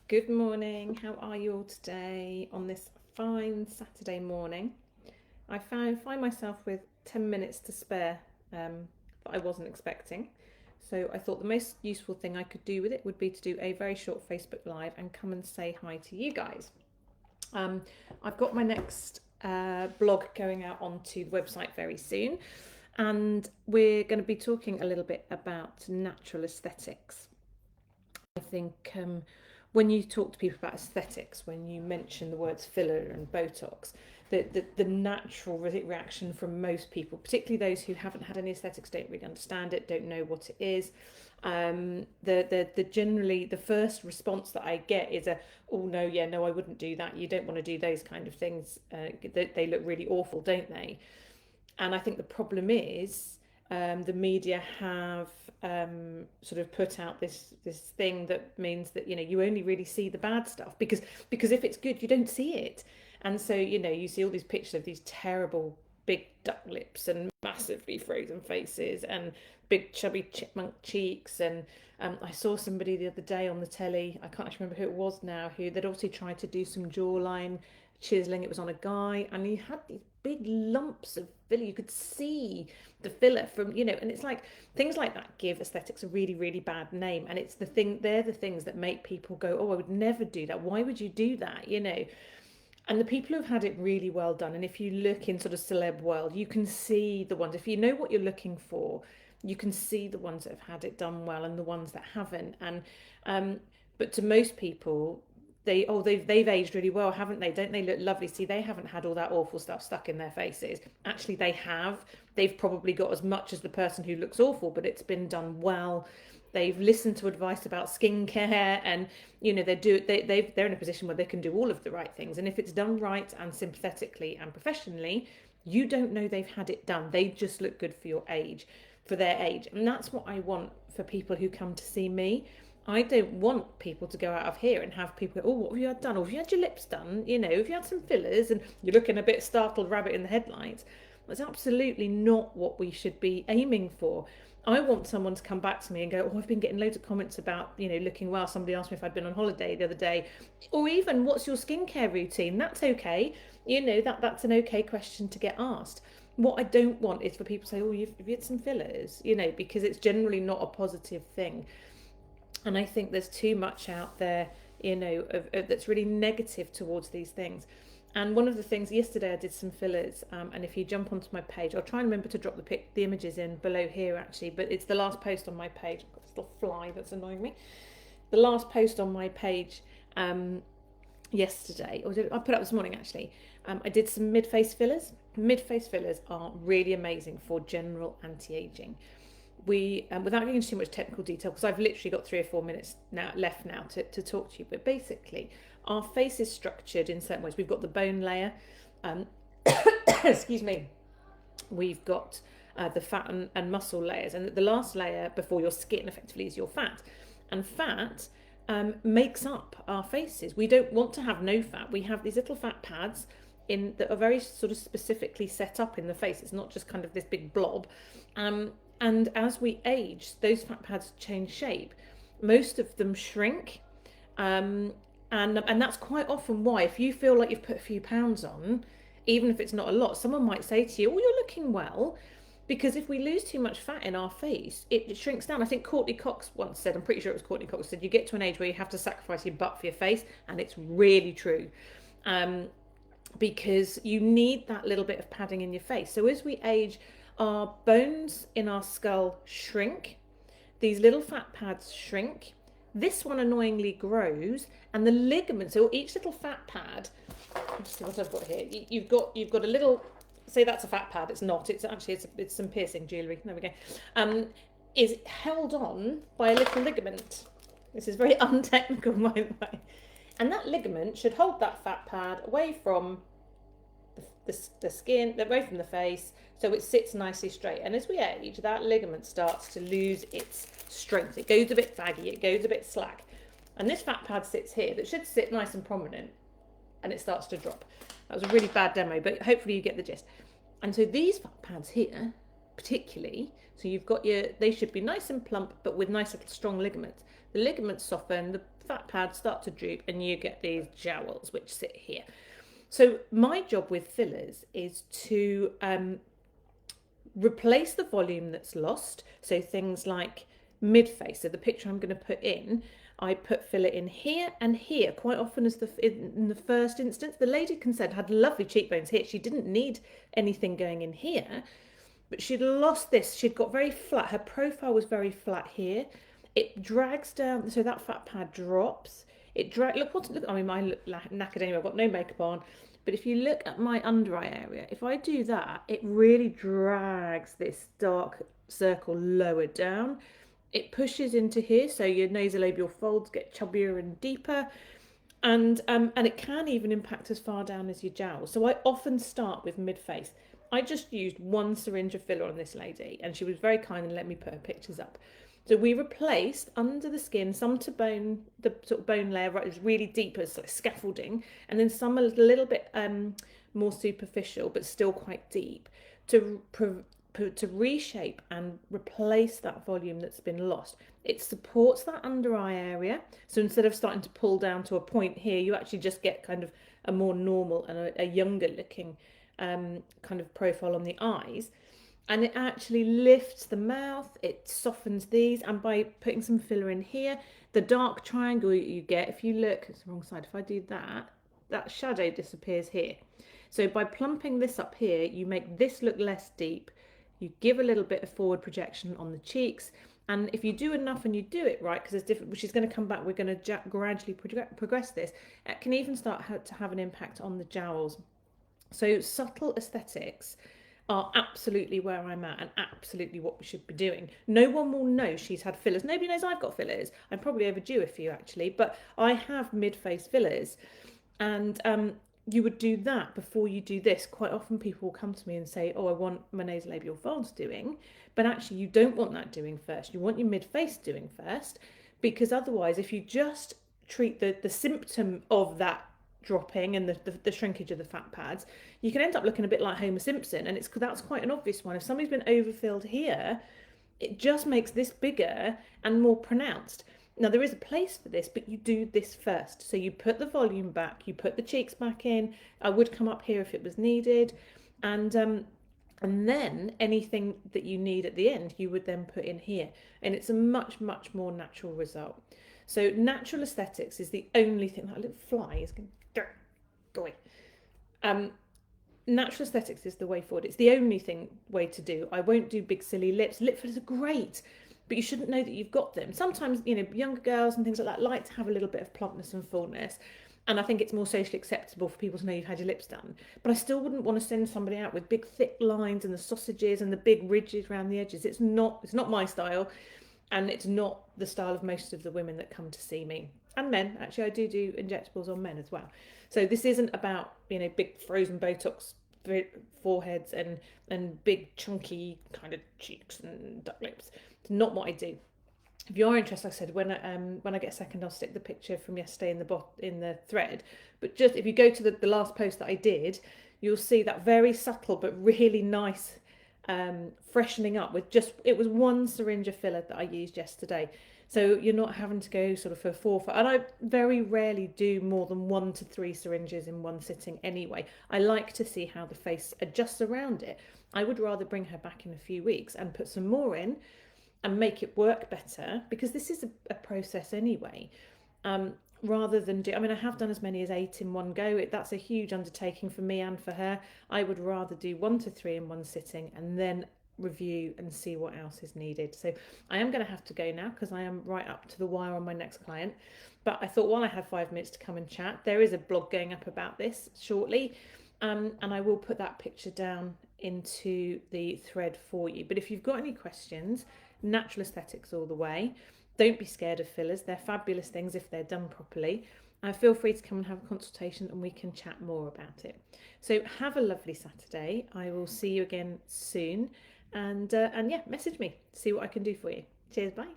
Good morning. How are you all today on this fine Saturday morning? I find myself with 10 minutes to spare that I wasn't expecting. So I thought the most useful thing I could do with it would be to do a very short Facebook Live and come and say hi to you guys. I've got my next blog going out onto the website very soon, and we're going to be talking a little bit about natural aesthetics. I think when you talk to people about aesthetics, when you mention the words filler and Botox, the natural reaction from most people, particularly those who haven't had any aesthetics, don't really understand it, don't know what it is. The generally the first response that I get is oh no, yeah, no, I wouldn't do that. You don't want to do those kind of things. They look really awful, don't they? And I think the problem is the media have sort of put out this thing that means that you only really see the bad stuff because if it's good you don't see it, and so you see all these pictures of these terrible big duck lips and massively frozen faces and big chubby chipmunk cheeks. And I saw somebody the other day on the telly, I can't actually remember who it was now, who they'd also tried to do some jawline chiseling. It was on a guy and he had these big lumps of filler. You could see the filler from, and it's like things like that give aesthetics a really, really bad name. And they're the things that make people go, oh, I would never do that. Why would you do that? And the people who've had it really well done, and if you look in sort of celeb world, you can see the ones, if you know what you're looking for, you can see the ones that have had it done well and the ones that haven't. And but to most people, they've aged really well, haven't they? Don't they look lovely? See, they haven't had all that awful stuff stuck in their faces. Actually, they have. They've probably got as much as the person who looks awful, but it's been done well. They've listened to advice about skincare, and they're in a position where they can do all of the right things. And if it's done right and sympathetically and professionally, you don't know they've had it done. They just look good for their age, and that's what I want for people who come to see me. I don't want people to go out of here and have people go, oh, what have you had done? Or have you had your lips done? Have you had some fillers and you're looking a bit startled rabbit in the headlights? That's absolutely not what we should be aiming for. I want someone to come back to me and go, oh, I've been getting loads of comments about, looking well. Somebody asked me if I'd been on holiday the other day. Or even, what's your skincare routine? That's okay. That's an okay question to get asked. What I don't want is for people to say, oh, have you had some fillers? Because it's generally not a positive thing. And I think there's too much out there, that's really negative towards these things. And one of the things, yesterday I did some fillers, and if you jump onto my page, I'll try and remember to drop the images in below here actually, but it's the last post on my page. I've got this little fly that's annoying me. The last post on my page yesterday, or I put it up this morning actually, I did some mid-face fillers. Mid-face fillers are really amazing for general anti-aging. Without getting into too much technical detail, because I've literally got 3 or 4 minutes left to talk to you, but basically our face is structured in certain ways. We've got the bone layer, excuse me, we've got the fat and muscle layers, and the last layer before your skin effectively is your fat, and fat makes up our faces. We don't want to have no fat. We have these little fat pads that are very sort of specifically set up in the face. It's not just kind of this big blob. And as we age, those fat pads change shape. Most of them shrink. And that's quite often why, if you feel like you've put a few pounds on, even if it's not a lot, someone might say to you, oh, you're looking well. Because if we lose too much fat in our face, it shrinks down. I think Courtney Cox once said, I'm pretty sure it was Courtney Cox, said you get to an age where you have to sacrifice your butt for your face. And it's really true. Because you need that little bit of padding in your face. So as we age, our bones in our skull shrink. These little fat pads shrink. This one annoyingly grows, and the ligaments. So each little fat pad. Let's see what I've got here. You've got a little. Say that's a fat pad. It's not. It's actually it's some piercing jewellery. There we go. Is held on by a little ligament. This is very untechnical, by the way. And that ligament should hold that fat pad away from the skin, away from the face, so it sits nicely straight. And as we age, that ligament starts to lose its strength. It goes a bit faggy, it goes a bit slack. And this fat pad sits here, that should sit nice and prominent, and it starts to drop. That was a really bad demo, but hopefully you get the gist. And so these fat pads here particularly. So you've got they should be nice and plump, but with nice little strong ligaments. The ligaments soften, the fat pads start to droop, and you get these jowls which sit here. So my job with fillers is to replace the volume that's lost. So things like mid-face. So the picture I'm going to put in, I put filler in here and here quite often as in the first instance. The lady consent had lovely cheekbones here. She didn't need anything going in here, but she'd lost this. She'd got very flat. Her profile was very flat here. It drags down, so that fat pad drops. It drag. Look, I mean, mine look knackered anyway. I've got no makeup on. But if you look at my under eye area, if I do that, it really drags this dark circle lower down. It pushes into here, so your nasolabial folds get chubbier and deeper. And it can even impact as far down as your jowls. So I often start with mid-face. I just used one syringe of filler on this lady, and she was very kind and let me put her pictures up. So we replaced under the skin, some to bone, the sort of bone layer, right, it was really deep as like scaffolding, and then some a little bit more superficial, but still quite deep, to reshape and replace that volume that's been lost. It supports that under eye area. So instead of starting to pull down to a point here, you actually just get kind of a more normal and a younger looking kind of profile on the eyes. And it actually lifts the mouth, it softens these, and by putting some filler in here, the dark triangle you get, if you look, it's the wrong side, if I do that, that shadow disappears here. So by plumping this up here, you make this look less deep, you give a little bit of forward projection on the cheeks, and if you do enough and you do it right, because it's different, which is going to come back, we're going to gradually progress this, it can even start to have an impact on the jowls. So subtle aesthetics are absolutely where I'm at and absolutely what we should be doing. No one will know she's had fillers. Nobody knows I've got fillers. I'm probably overdue a few actually, but I have mid-face fillers, and you would do that before you do this. Quite often people will come to me and say, oh, I want my nasolabial folds doing, but actually you don't want that doing first. You want your mid-face doing first, because otherwise if you just treat the symptom of that dropping and the shrinkage of the fat pads, you can end up looking a bit like Homer Simpson, and that's quite an obvious one. If somebody's been overfilled here, it just makes this bigger and more pronounced. Now there is a place for this, but you do this first. So you put the volume back, you put the cheeks back in. I would come up here if it was needed, and then anything that you need at the end, you would then put in here, and it's a much more natural result. So natural aesthetics is the only thing. That little fly is going to go away. Natural aesthetics is the way forward. It's the only way to do. I won't do big silly lips. Lip fillers are great, but you shouldn't know that you've got them. Sometimes, you know, younger girls and things like that like to have a little bit of plumpness and fullness, and I think it's more socially acceptable for people to know you've had your lips done. But I still wouldn't want to send somebody out with big thick lines and the sausages and the big ridges around the edges. It's not my style, and it's not the style of most of the women that come to see me. And men, actually, I do injectables on men as well. So this isn't about, you know, big frozen Botox foreheads and big chunky kind of cheeks and duck lips. It's not what I do. If you are interested, like I said, when I get a second, I'll stick the picture from yesterday in the thread. But just if you go to the last post that I did, you'll see that very subtle but really nice freshening up with it was one syringe of filler that I used yesterday. So you're not having to go sort of for 4, and I very rarely do more than 1 to 3 syringes in one sitting anyway. I like to see how the face adjusts around it. I would rather bring her back in a few weeks and put some more in and make it work better, because this is a process anyway. Rather than I mean, I have done as many as 8 in one go. That's a huge undertaking for me and for her. I would rather do 1 to 3 in one sitting and then review and see what else is needed. So I am going to have to go now because I am right up to the wire on my next client. But I thought while I had 5 minutes to come and chat, there is a blog going up about this shortly, and I will put that picture down into the thread for you. But if you've got any questions, natural aesthetics all the way. Don't be scared of fillers. They're fabulous things if they're done properly. Feel free to come and have a consultation and we can chat more about it. So have a lovely Saturday. I will see you again soon. And yeah, message me, see what I can do for you. Cheers, bye.